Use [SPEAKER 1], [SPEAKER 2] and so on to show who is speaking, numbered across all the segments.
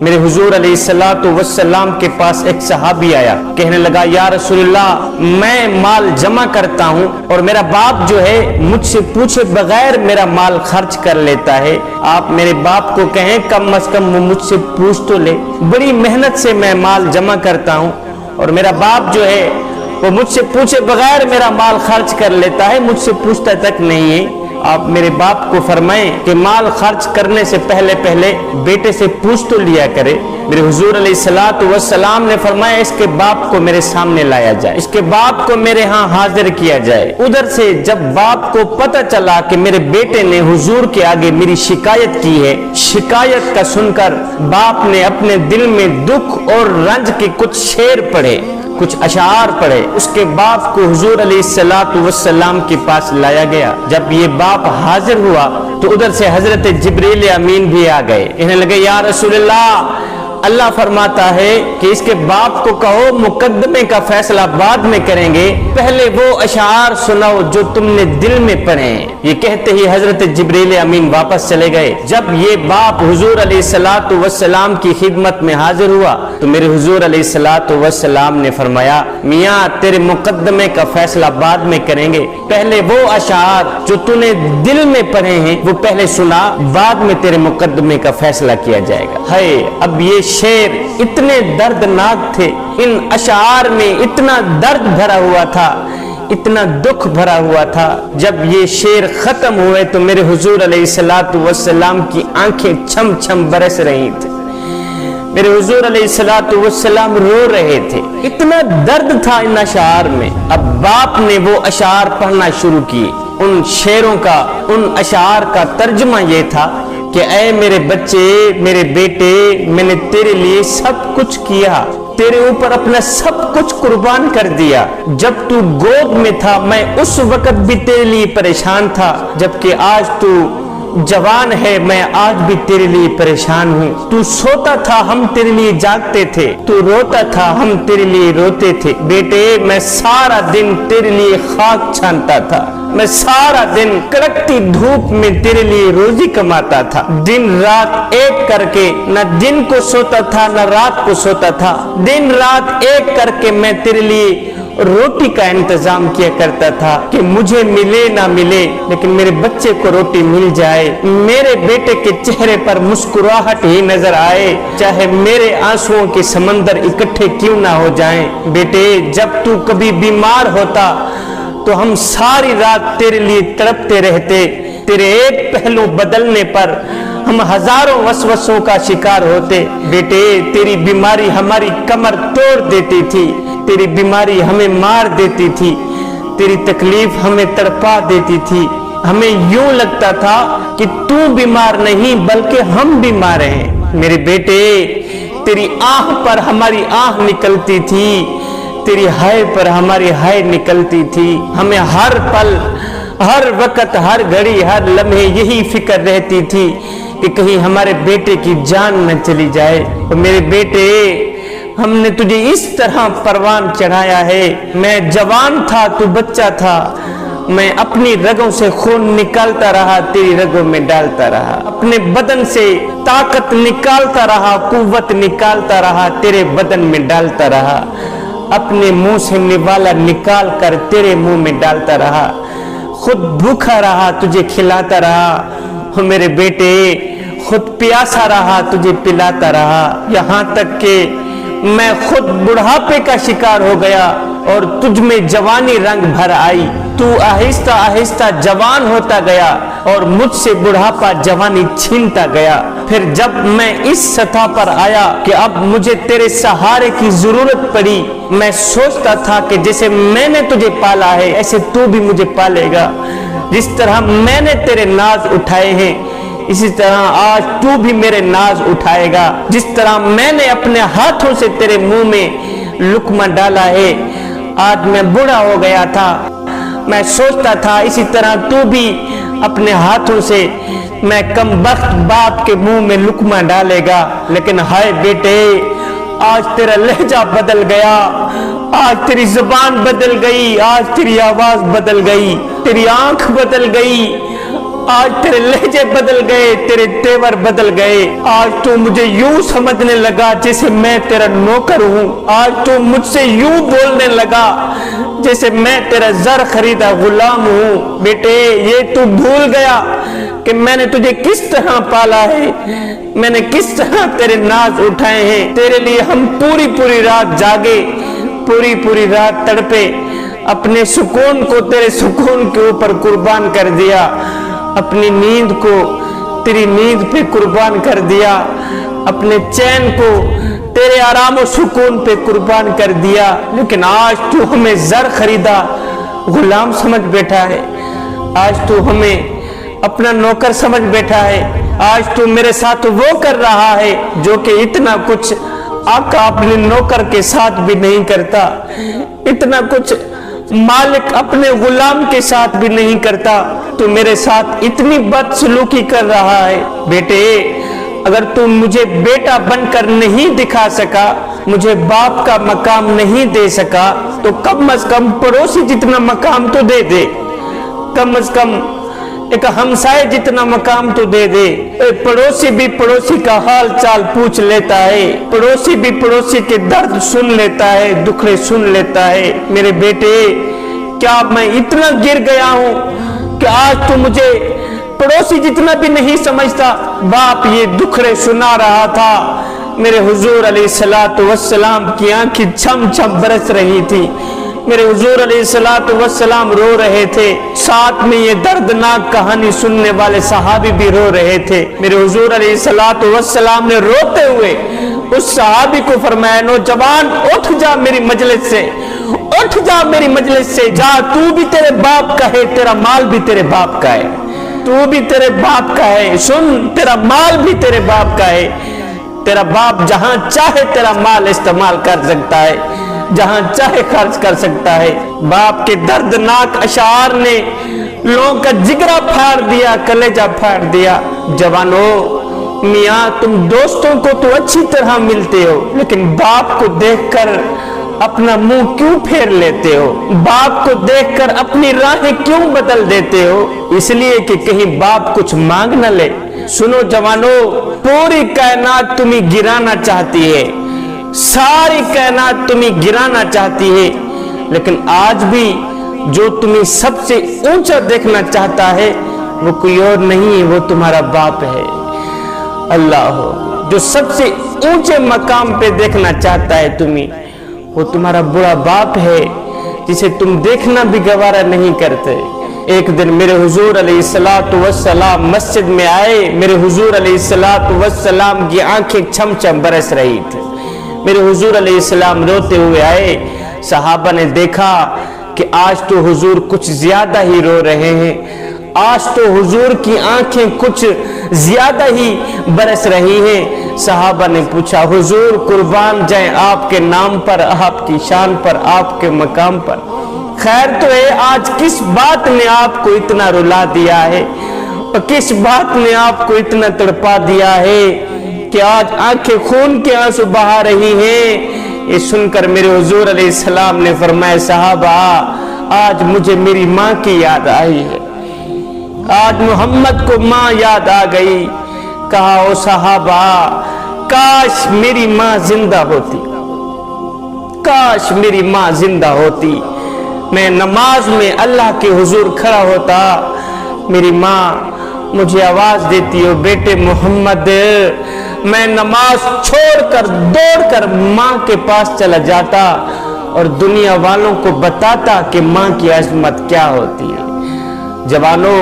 [SPEAKER 1] میرے حضور علیہ الصلوۃ والسلام کے پاس ایک صحابی آیا، کہنے لگا یا رسول اللہ میں مال جمع کرتا ہوں اور میرا باپ جو ہے مجھ سے پوچھے بغیر میرا مال خرچ کر لیتا ہے، آپ میرے باپ کو کہیں کم از کم وہ مجھ سے پوچھ تو لے، بڑی محنت سے میں مال جمع کرتا ہوں اور میرا باپ جو ہے وہ مجھ سے پوچھے بغیر میرا مال خرچ کر لیتا ہے، مجھ سے پوچھتا تک نہیں ہے۔ آپ میرے باپ کو فرمائیں کہ مال خرچ کرنے سے پہلے بیٹے سے پوچھ تو لیا کرے۔ میرے حضور علیہ الصلوۃ والسلام نے فرمایا اس کے باپ کو میرے سامنے لایا جائے، اس کے باپ کو میرے ہاں حاضر کیا جائے۔ ادھر سے جب باپ کو پتہ چلا کہ میرے بیٹے نے حضور کے آگے میری شکایت کی ہے، شکایت کا سن کر باپ نے اپنے دل میں دکھ اور رنج کے کچھ شعر پڑھے، کچھ اشعار پڑھے۔ اس کے باپ کو حضور علیہ الصلوۃ والسلام کے پاس لایا گیا۔ جب یہ باپ حاضر ہوا تو ادھر سے حضرت جبریل امین بھی آ گئے، کہنے لگے یا رسول اللہ فرماتا ہے کہ اس کے باپ کو کہو مقدمے کا فیصلہ بعد میں کریں گے، پہلے وہ اشعار سناؤ جو تم نے دل میں پڑھے ہیں۔ یہ کہتے ہی حضرت جبریل امین واپس چلے گئے۔ جب یہ باپ حضور علیہ الصلوۃ والسلام کی خدمت میں حاضر ہوا تو میرے حضور علیہ الصلوۃ والسلام نے فرمایا میاں تیرے مقدمے کا فیصلہ بعد میں کریں گے، پہلے وہ اشعار جو تو نے دل میں پڑھے ہیں وہ پہلے سنا، بعد میں تیرے مقدمے کا فیصلہ کیا جائے گا۔ ہے اب یہ شعر اتنے دردناک تھے، ان اشعار میں اتنا درد بھرا ہوا تھا، اتنا دکھ بھرا ہوا تھا۔ جب یہ شعر ختم ہوئے تو میرے حضور علیہ الصلوۃ والسلام کی آنکھیں چھم چھم برس رہی تھی، میرے حضور علیہ الصلوۃ والسلام رو رہے تھے، اتنا درد تھا ان اشعار میں۔ اب باپ نے وہ اشعار پڑھنا شروع کیے۔ ان شعروں کا، ان اشعار کا ترجمہ یہ تھا کہ اے میرے بچے، میرے بیٹے، میں نے تیرے لیے سب کچھ کیا، تیرے اوپر اپنا سب کچھ قربان کر دیا۔ جب تو گود میں تھا میں اس وقت بھی تیرے لیے پریشان تھا، جبکہ آج تو جوان ہے میں آج بھی تیرے لیے پریشان ہوں۔ تو سوتا تھا ہم تیرے لیے جاگتے تھے، تو روتا تھا ہم تیرے لیے روتے تھے۔ بیٹے میں سارا دن تیرے لیے خاک چھانتا تھا، میں سارا دن کڑکتی دھوپ میں تیرے لیے روزی کماتا تھا، دن رات ایک کر کے نہ دن کو سوتا تھا نہ رات کو سوتا تھا، دن رات ایک کر کے میں تیرے لیے روٹی کا انتظام کیا کرتا تھا کہ مجھے ملے نہ ملے لیکن میرے بچے کو روٹی مل جائے، میرے بیٹے کے چہرے پر مسکراہٹ ہی نظر آئے، چاہے میرے آنسوؤں کے سمندر اکٹھے کیوں نہ ہو جائیں۔ بیٹے جب تو کبھی بیمار ہوتا تو ہم ساری رات تیرے لیے تڑپتے رہتے، تیرے ایک پہلو بدلنے پر ہم ہزاروں وسوسوں کا شکار ہوتے۔ بیٹے تیری بیماری ہماری کمر توڑ دیتی تھی، تیری بیماری ہمیں مار دیتی تھی، تیری تکلیف ہمیں تڑپا دیتی تھی، ہمیں یوں لگتا تھا کہ تو بیمار نہیں بلکہ ہم بیمار ہیں۔ میرے بیٹے تیری آہ پر ہماری آہ نکلتی تھی، تیری ہائے پر ہماری ہائے نکلتی تھی، ہمیں ہر پل، ہر وقت، ہر گھڑی، ہر لمحے یہی فکر رہتی تھی کہ کہیں ہمارے بیٹے کی جان نہ چلی جائے۔ اور میرے بیٹے ہم نے تجھے اس طرح پروان چڑھایا ہے، میں جوان تھا تو بچہ تھا، میں اپنی رگوں سے خون نکالتا رہا تیری رگوں میں ڈالتا رہا، اپنے بدن سے طاقت نکالتا رہا، قوت نکالتا رہا تیرے بدن میں ڈالتا رہا، اپنے منہ سے نوالا نکال کر تیرے منہ میں ڈالتا رہا، خود بھوکا رہا تجھے کھلاتا رہا، اور میرے بیٹے خود پیاسا رہا تجھے پلاتا رہا، یہاں تک کہ میں خود بڑھاپے کا شکار ہو گیا اور تجھ میں جوانی رنگ بھر آئی، تو آہستہ آہستہ جوان ہوتا گیا اور مجھ سے بڑھاپا جوانی چھینتا گیا۔ پھر جب میں اس سطح پر آیا کہ اب مجھے تیرے سہارے کی ضرورت پڑی، میں سوچتا تھا کہ جیسے میں نے تجھے پالا ہے ایسے تو بھی مجھے پالے گا، جس طرح میں نے تیرے ناز اٹھائے ہیں اسی طرح آج تو بھی میرے ناز اٹھائے گا، جس طرح میں نے اپنے ہاتھوں سے تیرے منہ میں لقمہ ڈالا ہے، آج میں بوڑھا ہو گیا تھا، میں سوچتا تھا اسی طرح تو بھی اپنے ہاتھوں سے میں کم بخت باپ کے منہ میں لقمہ ڈالے گا، لیکن ہائے بیٹے آج تیرا لہجہ بدل گیا، آج تیری زبان بدل گئی، آج تیری آواز بدل گئی، تیری آنکھ بدل گئی، آج تیرے لہجے بدل گئے، تیرے تیور بدل گئے، آج تو مجھے یوں سمجھنے لگا جیسے میں تیرا نوکر ہوں، آج تو مجھ سے یوں بولنے لگا جیسے میں تیرا زر خریدا غلام ہوں۔ بیٹے یہ تو بھول گیا کہ میں نے تجھے کس طرح پالا ہے، میں نے کس طرح تیرے ناز اٹھائے ہیں، تیرے لیے ہم پوری پوری رات جاگے، پوری پوری رات تڑپے، اپنے سکون کو تیرے سکون کے اوپر قربان کر دیا، اپنی نیند کو تیری نیند پہ قربان کر دیا، اپنے چین کو تیرے آرام و سکون پہ قربان کر دیا، لیکن آج تو ہمیں زر خریدا غلام سمجھ بیٹھا ہے، آج تو ہمیں اپنا نوکر سمجھ بیٹھا ہے، آج تو میرے ساتھ وہ کر رہا ہے جو کہ اتنا کچھ آقا اپنے نوکر کے ساتھ بھی نہیں کرتا، اتنا کچھ مالک اپنے غلام کے ساتھ بھی نہیں کرتا، تو میرے ساتھ اتنی بدسلوکی کر رہا ہے۔ بیٹے اگر تم مجھے بیٹا بن کر نہیں دکھا سکا، مجھے باپ کا مقام نہیں دے سکا، تو کم از کم پڑوسی جتنا مقام تو دے دے، کم از کم ایک ہمسائے جتنا مقام تو دے دے۔ پڑوسی بھی پڑوسی کا حال چال پوچھ لیتا ہے، پڑوسی بھی پڑوسی کے درد سن لیتا ہے، دکھڑے سن لیتا ہے۔ میرے بیٹے کیا میں اتنا گر گیا ہوں کہ آج تو مجھے پڑوسی جتنا بھی نہیں سمجھتا؟ باپ یہ دکھڑے سنا رہا تھا، میرے حضور علیہ السلام کی آنکھیں چھم چھم برس رہی تھی، میرے حضور علیہ السلام رو رہے تھے، ساتھ میں یہ دردناک کہانی سننے والے صحابی بھی رو رہے تھے۔ میرے حضور علیہ السلام نے روتے ہوئے اس صحابی کو فرمایا، نوجوان اٹھ جا میری مجلس سے، اٹھ جا میری مجلس سے، جا تو بھی تیرے باپ کا ہے، تیرا مال بھی تیرے باپ کا ہے، تو بھی تیرے باپ کا ہے، سن تیرا مال بھی تیرے باپ کا ہے، تیرا باپ جہاں چاہے تیرا مال استعمال کر سکتا ہے، جہاں چاہے خرچ کر سکتا ہے۔ باپ کے دردناک اشعار نے لوگوں کا جگرہ پھاڑ دیا، کلیجہ پھاڑ دیا۔ جوانوں میاں تم دوستوں کو تو اچھی طرح ملتے ہو، لیکن باپ کو دیکھ کر اپنا منہ کیوں پھیر لیتے ہو؟ باپ کو دیکھ کر اپنی راہیں کیوں بدل دیتے ہو؟ اس لیے کہ کہیں باپ کچھ مانگ نہ لے۔ سنو جوانوں، پوری کائنات تمہیں گرانا چاہتی ہے، ساری کائنات تمہیں گرانا چاہتی ہے، لیکن آج بھی جو تمہیں سب سے اونچا دیکھنا چاہتا ہے وہ کوئی اور نہیں ہے، وہ تمہارا باپ ہے۔ اللہ ہو، جو سب سے اونچے مقام پہ دیکھنا چاہتا ہے تمہیں، وہ تمہارا برا باپ ہے جسے تم دیکھنا بھی گوارا نہیں کرتے۔ ایک دن میرے حضور علیہ السلام مسجد میں آئے، میرے حضور علیہ السلام کی آنکھیں چھم چھم برس رہی تھی، میرے حضور علیہ السلام روتے ہوئے آئے۔ صحابہ نے دیکھا کہ آج تو حضور کچھ زیادہ ہی رو رہے ہیں، آج تو حضور کی آنکھیں کچھ زیادہ ہی برس رہی ہیں۔ صحابہ نے پوچھا، حضور قربان جائیں آپ کے نام پر، آپ کی شان پر، آپ کے مقام پر، خیر تو ہے آج کس بات نے آپ کو اتنا رلا دیا ہے، اور کس بات نے آپ کو اتنا تڑپا دیا ہے کہ آج آنکھیں خون کے آنسو بہا رہی ہیں؟ یہ سن کر میرے حضور علیہ السلام نے فرمایا، صحابہ آج مجھے میری ماں کی یاد آئی ہے، آج محمد کو ماں یاد آ گئی۔ کہا، او صحابہ کاش میری ماں زندہ ہوتی، کاش میری ماں زندہ ہوتی، میں نماز میں اللہ کے حضور کھڑا ہوتا، میری ماں مجھے آواز دیتی ہو، بیٹے محمد، میں نماز چھوڑ کر دوڑ کر ماں کے پاس چلا جاتا اور دنیا والوں کو بتاتا کہ ماں کی عظمت کیا ہوتی ہے۔ جوانوں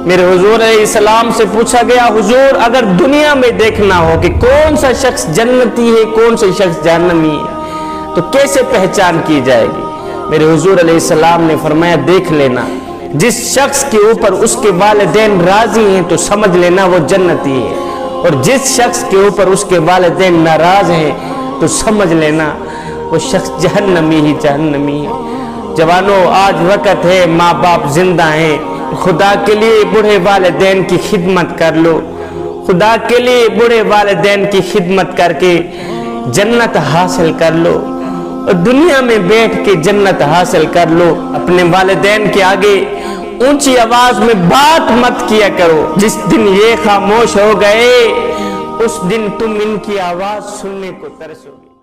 [SPEAKER 1] میرے حضور علیہ السلام سے پوچھا گیا، حضور اگر دنیا میں دیکھنا ہو کہ کون سا شخص جنتی ہے کون سا شخص جہنمی ہے تو کیسے پہچان کی جائے گی؟ میرے حضور علیہ السلام نے فرمایا، دیکھ لینا جس شخص کے اوپر اس کے والدین راضی ہیں تو سمجھ لینا وہ جنتی ہے، اور جس شخص کے اوپر اس کے والدین ناراض ہیں تو سمجھ لینا وہ شخص جہنمی ہی جہنمی ہے۔ جوانوں آج وقت ہے، ماں باپ زندہ ہیں، خدا کے لیے بوڑھے والدین کی خدمت کر لو، خدا کے لیے بوڑھے والدین کی خدمت کر کے جنت حاصل کر لو، اور دنیا میں بیٹھ کے جنت حاصل کر لو۔ اپنے والدین کے آگے اونچی آواز میں بات مت کیا کرو، جس دن یہ خاموش ہو گئے اس دن تم ان کی آواز سننے کو ترسو گے۔